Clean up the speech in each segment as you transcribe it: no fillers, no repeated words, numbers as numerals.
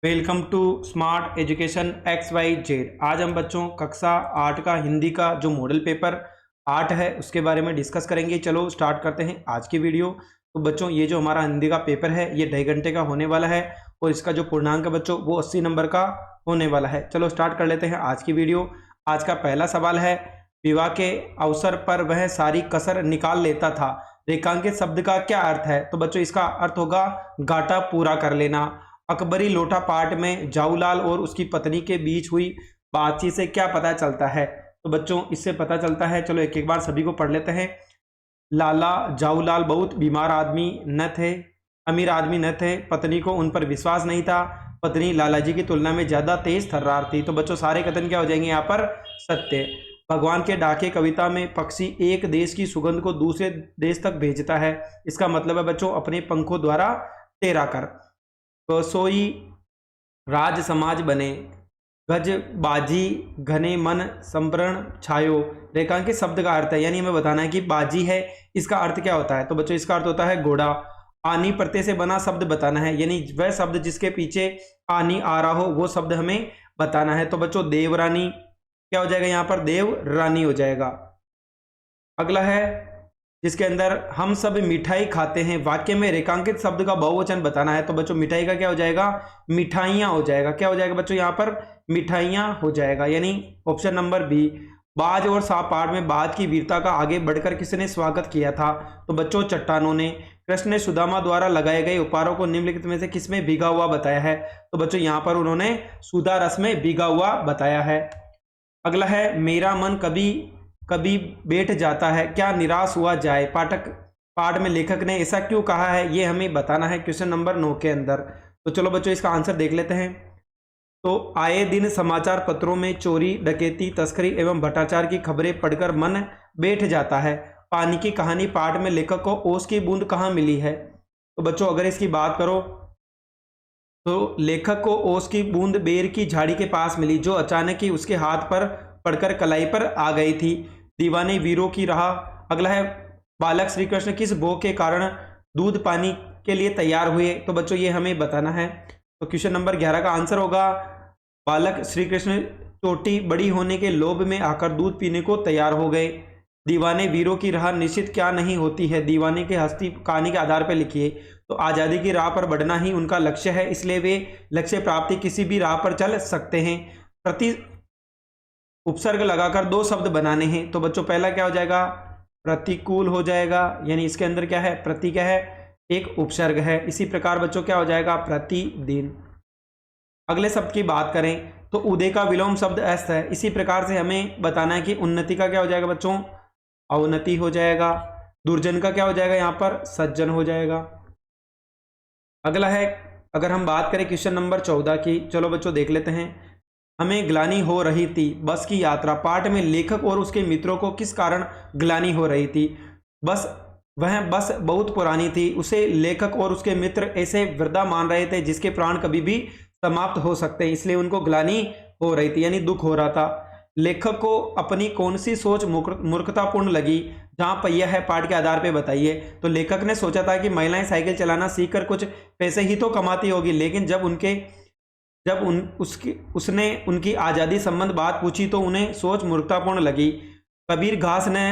Welcome to Smart Education x y z. आज हम बच्चों कक्षा 8 का हिंदी का जो मॉडल पेपर 8 है उसके बारे में डिस्कस करेंगे। चलो स्टार्ट करते हैं आज की वीडियो। तो बच्चों ये जो हमारा हिंदी का पेपर है ये 2.5 घंटे का होने वाला है और इसका जो पूर्णांक है बच्चों वो 80 नंबर का होने वाला है। चलो स्टार्ट कर लेते हैं आज की वीडियो। आज का पहला सवाल है, विवाह के अवसर पर वह सारी कसर निकाल लेता था, रेखांकित शब्द का क्या अर्थ है? तो बच्चों इसका अर्थ होगा घाटा पूरा कर लेना। अकबरी लोटा पाठ में जाऊलाल और उसकी पत्नी के बीच हुई बातचीत से क्या पता चलता है? तो बच्चों इससे पता चलता है, चलो एक एक बार सभी को पढ़ लेते हैं। लाला जाऊलाल बहुत बीमार आदमी न थे, अमीर आदमी न थे। पत्नी को उन पर विश्वास नहीं था। पत्नी लालाजी की तुलना में ज्यादा तेज थर्रार थी। तो बच्चों सारे कथन क्या हो जाएंगे यहाँ पर? सत्य। भगवान के डाके कविता में पक्षी एक देश की सुगंध को दूसरे देश तक भेजता है। इसका मतलब है बच्चों अपने पंखों द्वारा तैरा कर। तो सोई राज समाज बने, गज बाजी घने मन संवरण छायो। रेखांकित शब्द का अर्थ है, यानी हमें बताना है कि बाजी है इसका अर्थ क्या होता है? तो बच्चों इसका अर्थ होता है घोड़ा। आनी प्रत्यय से बना शब्द बताना है, यानी वह शब्द जिसके पीछे आनी आ रहा हो वो शब्द हमें बताना है। तो बच्चों देवरानी क्या हो जाएगा? यहाँ पर देव रानी हो जाएगा। अगला है जिसके अंदर हम सब मिठाई खाते हैं, वाक्य में रेखांकित शब्द का बहुवचन बताना है। तो बच्चों मिठाई का क्या हो जाएगा? मिठाइयाँ हो जाएगा। क्या हो जाएगा बच्चों? यहाँ पर मिठाइयाँ हो जाएगा, यानी ऑप्शन नंबर बी। बाज और सांप पाठ में बाज की वीरता का आगे बढ़कर किसने स्वागत किया था? तो बच्चों चट्टानों ने। कृष्ण ने सुदामा द्वारा लगाए गए उपहारों को निम्नलिखित में से किसमें भीगा हुआ बताया है? तो बच्चों यहाँ पर उन्होंने सुधा रस में भीगा हुआ बताया है। अगला है मेरा मन कभी कभी बैठ जाता है, क्या निराश हुआ जाए? पाठ में लेखक ने ऐसा क्यों कहा है ये हमें बताना है क्वेश्चन नंबर 9 के अंदर। तो चलो बच्चों इसका आंसर देख लेते हैं। तो आए दिन समाचार पत्रों में चोरी डकैती तस्करी एवं भ्रष्टाचार की खबरें पढ़कर मन बैठ जाता है। पानी की कहानी पाठ में लेखक को ओस की बूंद कहाँ मिली है? तो बच्चों अगर इसकी बात करो तो लेखक को ओस की बूंद बेर की झाड़ी के पास मिली, जो अचानक ही उसके हाथ पर पड़कर कलाई पर आ गई थी। दीवाने वीरों की राह। अगला है बालक श्री कृष्ण किस भोग के कारण दूध पानी के लिए तैयार हुए? तो बच्चों ये हमें बताना है। तो क्वेश्चन नंबर 11 का आंसर होगा बालक श्री कृष्ण चोटी बड़ी होने के लोभ में आकर दूध पीने को तैयार हो गए। दीवाने वीरों की राह निश्चित क्या नहीं होती है? दीवाने के हस्ती कहानी के आधार पर लिखिए। तो आज़ादी की राह पर बढ़ना ही उनका लक्ष्य है, इसलिए वे लक्ष्य प्राप्ति किसी भी राह पर चल सकते हैं। प्रति उपसर्ग लगाकर दो शब्द बनाने हैं। तो बच्चों पहला क्या हो जाएगा? प्रतिकूल हो जाएगा, यानी इसके अंदर क्या है? प्रति क्या है? एक उपसर्ग है। इसी प्रकार बच्चों क्या हो जाएगा? प्रतिदिन। अगले शब्द की बात करें तो उदय का विलोम शब्द अस्त है। इसी प्रकार से हमें बताना है कि उन्नति का क्या हो जाएगा बच्चों? अवनति हो जाएगा। दुर्जन का क्या हो जाएगा? यहाँ पर सज्जन हो जाएगा। अगला है अगर हम बात करें क्वेश्चन नंबर 14 की, चलो बच्चों देख लेते हैं। हमें ग्लानि हो रही थी बस की यात्रा। पाठ में लेखक और उसके मित्रों को किस कारण ग्लानि हो रही थी? वह बस बहुत पुरानी थी, उसे लेखक और उसके मित्र ऐसे वृद्धा मान रहे थे जिसके प्राण कभी भी समाप्त हो सकते हैं, इसलिए उनको ग्लानि हो रही थी, यानी दुख हो रहा था। लेखक को अपनी कौन सी सोच मूर्खतापूर्ण लगी? जहां पहिया है पाठ के आधार पर बताइए। तो लेखक ने सोचा था कि महिलाएं साइकिल चलाना सीखकर कुछ पैसे ही तो कमाती होगी, लेकिन उसने उनकी आज़ादी संबंध बात पूछी तो उन्हें सोच मूर्खतापूर्ण लगी। कबीर घास ने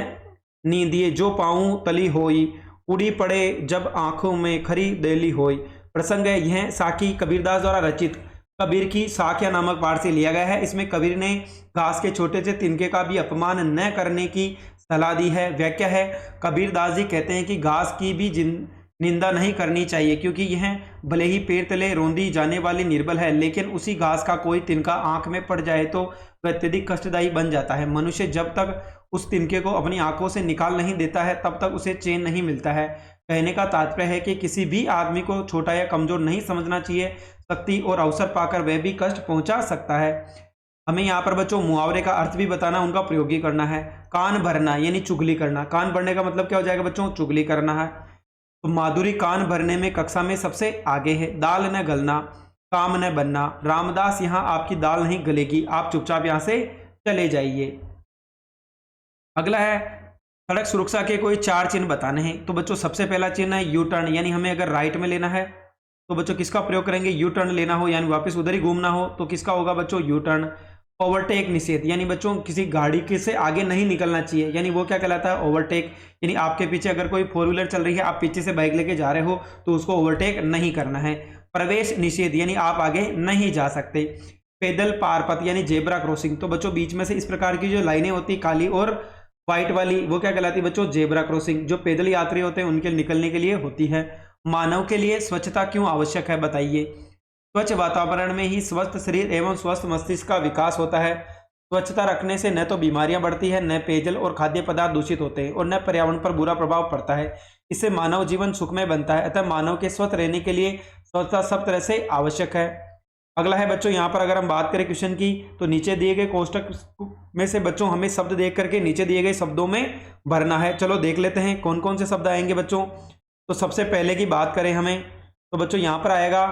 नींदिए जो पाऊँ तली होई, उड़ी पड़े जब आंखों में खरी देली होई। प्रसंग है यह साखी कबीरदास द्वारा रचित कबीर की साखिया नामक पाठ से लिया गया है। इसमें कबीर ने घास के छोटे से तिनके का भी अपमान न करने की सलाह दी है। व्याख्या है कबीरदास जी कहते हैं कि घास की भी निंदा नहीं करनी चाहिए, क्योंकि यह भले ही पेड़ तले रौंदी जाने वाली निर्बल है, लेकिन उसी घास का कोई तिनका आंख में पड़ जाए तो वह अत्यधिक कष्टदायी बन जाता है। मनुष्य जब तक उस तिनके को अपनी आंखों से निकाल नहीं देता है तब तक उसे चैन नहीं मिलता है। कहने का तात्पर्य है कि किसी भी आदमी को छोटा या कमजोर नहीं समझना चाहिए। शक्ति और अवसर पाकर वह भी कष्ट पहुंचा सकता है। हमें यहाँ पर बच्चों मुहावरे का अर्थ भी बताना, उनका प्रयोग भी करना है। कान भरना यानी चुगली करना। कान भरने का मतलब क्या हो जाएगा बच्चों? चुगली करना है। तो माधुरी कान भरने में कक्षा में सबसे आगे है। दाल न गलना काम न बनना। रामदास यहाँ आपकी दाल नहीं गलेगी, आप चुपचाप यहाँ से चले जाइए। अगला है सड़क सुरक्षा के कोई 4 चिन्ह बताने हैं। तो बच्चों सबसे पहला चिन्ह है यू टर्न, यानी हमें अगर राइट में लेना है तो बच्चों किसका प्रयोग करेंगे, यू टर्न लेना हो यानी वापस उधर ही घूमना हो तो किसका होगा बच्चों, यू टर्न। ओवरटेक निषेध यानी बच्चों किसी गाड़ी के से आगे नहीं निकलना चाहिए, यानी वो क्या कहलाता है, ओवरटेक। यानी आपके पीछे अगर कोई फोर व्हीलर चल रही है, आप पीछे से बाइक लेके जा रहे हो तो उसको ओवरटेक नहीं करना है। प्रवेश निषेध यानी आप आगे नहीं जा सकते। पैदल पारपथ यानी जेब्रा क्रॉसिंग, तो बच्चों बीच में से इस प्रकार की जो लाइनें होती काली और व्हाइट वाली वो क्या कहलाती है बच्चों, जेब्रा क्रॉसिंग, जो पैदल यात्री होते हैं उनके निकलने के लिए होती है। मानव के लिए स्वच्छता क्यों आवश्यक है बताइए। स्वच्छ वातावरण में ही स्वस्थ शरीर एवं स्वस्थ मस्तिष्क का विकास होता है। स्वच्छता रखने से न तो बीमारियां बढ़ती है, न पेयजल और खाद्य पदार्थ दूषित होते हैं और न पर्यावरण पर बुरा प्रभाव पड़ता है। इससे मानव जीवन सुखमय बनता है। अतः मानव के स्वस्थ रहने के लिए स्वच्छता सब तरह से आवश्यक है। अगला है बच्चों, यहाँ पर अगर हम बात करें क्वेश्चन की, तो नीचे दिए गए कोष्टक में से बच्चों हमें शब्द देख करके नीचे दिए गए शब्दों में भरना है। चलो देख लेते हैं कौन कौन से शब्द आएंगे बच्चों। तो सबसे पहले की बात करें हमें, तो बच्चों यहाँ पर आएगा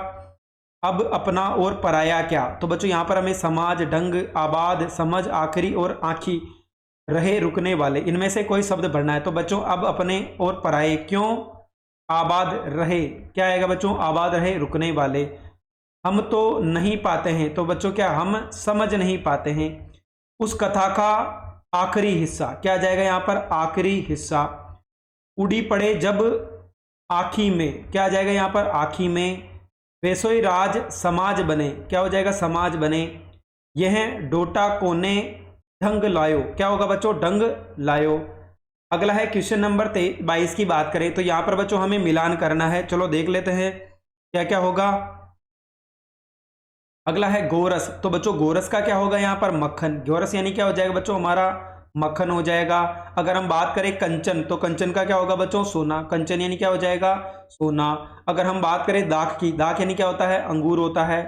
अब, अपना और पराया क्या। तो बच्चों यहाँ पर हमें समाज, ढंग, आबाद, समझ, आखिरी और आखी, रहे, रुकने वाले, इनमें से कोई शब्द भरना है। तो बच्चों अब, अपने और पराये, क्यों, आबाद, रहे, क्या आएगा बच्चों, आबाद, रहे, रुकने वाले। हम तो नहीं पाते हैं, तो बच्चों क्या, हम समझ नहीं पाते हैं। उस कथा का आखिरी हिस्सा, क्या आ जाएगा यहाँ पर, आखिरी हिस्सा। उड़ी पड़े जब आखी में, क्या आ जाएगा यहाँ पर, आखी में। वैसोई राज समाज बने, क्या हो जाएगा, समाज बने। यह डोटा कोने ढंग लायो, क्या होगा बच्चों, ढंग लायो। अगला है क्वेश्चन नंबर 22 की बात करें, तो यहाँ पर बच्चों हमें मिलान करना है। चलो देख लेते हैं क्या क्या होगा। अगला है गोरस, तो बच्चों गोरस का क्या होगा यहाँ पर, मक्खन। गोरस यानी क्या हो जाएगा बच्चों, हमारा मक्खन हो जाएगा। अगर हम बात करें कंचन, तो कंचन का क्या होगा बच्चों, सोना। कंचन यानी क्या हो जाएगा, सोना। अगर हम बात करें दाख की, दाख यानी क्या होता है, अंगूर होता है।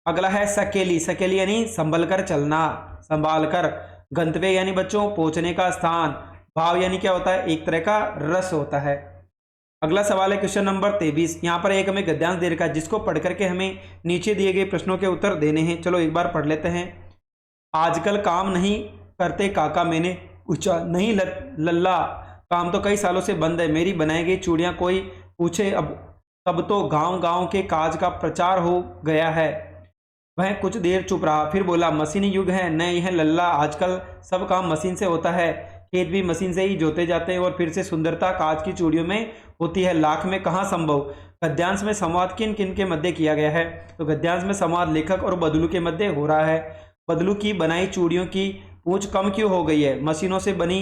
अगला है सकेली, सकेली यानी संभल कर चलना, संभाल कर। गंतव्य यानी बच्चों पहुंचने का स्थान। भाव यानी क्या होता है, एक तरह का रस होता है। अगला सवाल है क्वेश्चन नंबर 23। यहाँ पर एक हमें गद्यांश दे रखा है जिसको पढ़ करके हमें नीचे दिए गए प्रश्नों के उत्तर देने हैं। चलो एक बार पढ़ लेते हैं। आजकल काम नहीं करते काका, मैंने पूछा, नहीं लल्ला, काम तो कई सालों से बंद है, मेरी बनाई गई चूड़ियाँ कोई पूछे अब, तब तो गांव गांव के काज का प्रचार हो गया है। वह कुछ देर चुप रहा, फिर बोला, मशीनी युग है, न यह लल्ला, आजकल सब काम मशीन से होता है, खेत भी मशीन से ही जोते जाते हैं और फिर से सुंदरता कांच की चूड़ियों में होती है, लाख में कहाँ संभव। गद्यांश में संवाद किन किन के मध्य किया गया है, तो गद्यांश में संवाद लेखक और बदलू के मध्य हो रहा है। बदलू की बनाई चूड़ियों की पूंछ कम क्यों हो गई है, मशीनों से बनी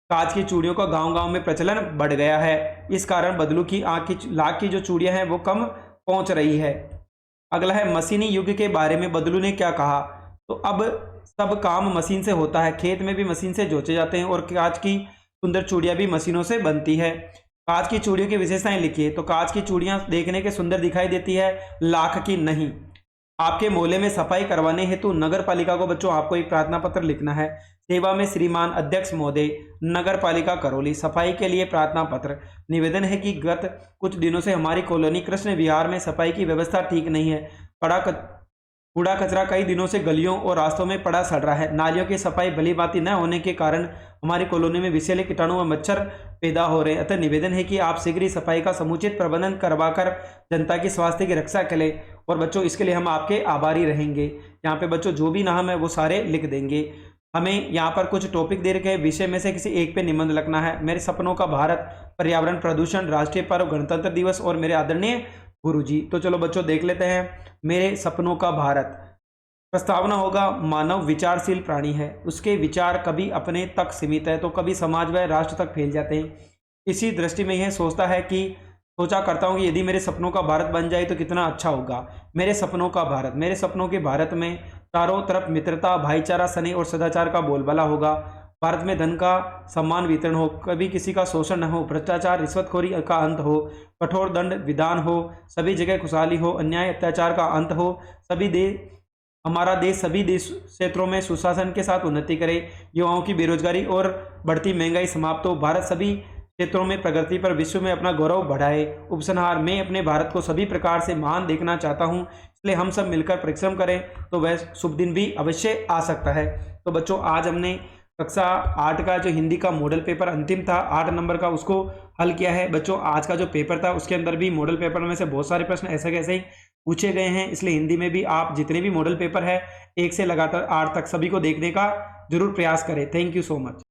कांच की चूड़ियों का गांव गांव में प्रचलन बढ़ गया है, इस कारण बदलू की आंख की लाख की जो चूड़ियां हैं वो कम पहुंच रही है। अगला है मशीनी युग के बारे में बदलू ने क्या कहा, तो अब सब काम मशीन से होता है, खेत में भी मशीन से जोते जाते हैं और कांच की सुंदर चूड़ियां भी मशीनों से बनती है। कांच की चूड़ियों की विशेषताएं लिखिए, तो कांच की चूड़ियां देखने के सुंदर दिखाई देती है, लाख की नहीं। आपके मोहल्ले में सफाई करवाने हेतु नगर पालिका को बच्चों आपको एक प्रार्थना पत्र लिखना है। सेवा में श्रीमान अध्यक्ष महोदय, नगर पालिका करौली, सफाई के लिए प्रार्थना पत्र। निवेदन है कि गत कुछ दिनों से हमारी कॉलोनी कृष्ण विहार में सफाई की व्यवस्था ठीक नहीं है। कूड़ा कचरा कई दिनों से गलियों और रास्तों में पड़ा सड़ रहा है। नालियों की सफाई भली भांति न होने के कारण हमारी कॉलोनी में विषैले कीटाणु व मच्छर पैदा हो रहे हैं। अतः निवेदन है कि आप शीघ्र ही सफाई का समुचित प्रबंधन करवाकर जनता की स्वास्थ्य की रक्षा करें और बच्चों इसके लिए हम आपके आभारी रहेंगे। यहाँ पे बच्चों जो भी नाम है वो सारे लिख देंगे। हमें यहाँ पर कुछ टॉपिक दे रखे हैं, विषय में से किसी एक पे निबंध लिखना है। मेरे सपनों का भारत, पर्यावरण प्रदूषण, राष्ट्रीय पर्व, गणतंत्र दिवस और मेरे आदरणीय गुरुजी। तो चलो बच्चों देख लेते हैं। मेरे सपनों का भारत, प्रस्तावना होगा, मानव विचारशील प्राणी है, उसके विचार कभी अपने तक सीमित है तो कभी समाज व राष्ट्र तक फैल जाते हैं। इसी दृष्टि में यह सोचा करता हूँ कि यदि मेरे सपनों का भारत बन जाए तो कितना अच्छा होगा। मेरे सपनों का भारत, मेरे सपनों के भारत में चारों तरफ मित्रता, भाईचारा, स्नेह और सदाचार का बोलबाला होगा। भारत में धन का समान वितरण हो, कभी किसी का शोषण न हो, भ्रष्टाचार, रिश्वतखोरी का अंत हो, कठोर दंड विधान हो, सभी जगह खुशहाली हो, अन्याय अत्याचार का अंत हो, हमारा देश सभी देश क्षेत्रों में सुशासन के साथ उन्नति करे, युवाओं की बेरोजगारी और बढ़ती महंगाई समाप्त हो, भारत सभी क्षेत्रों में प्रगति पर विश्व में अपना गौरव बढ़ाए। उपसंहार, मैं अपने भारत को सभी प्रकार से महान देखना चाहता हूं, इसलिए हम सब मिलकर परिश्रम करें तो वह शुभ दिन भी अवश्य आ सकता है। तो बच्चों आज हमने कक्षा 8 का जो हिंदी का मॉडल पेपर अंतिम था 8 नंबर का, उसको हल किया है। बच्चों आज का जो पेपर था उसके अंदर भी मॉडल पेपर में से बहुत सारे प्रश्न ऐसे कैसे ही पूछे गए हैं, इसलिए हिंदी में भी आप जितने भी मॉडल पेपर है 1 से लगातार 8 तक सभी को देखने का जरूर प्रयास करें। Thank you so much.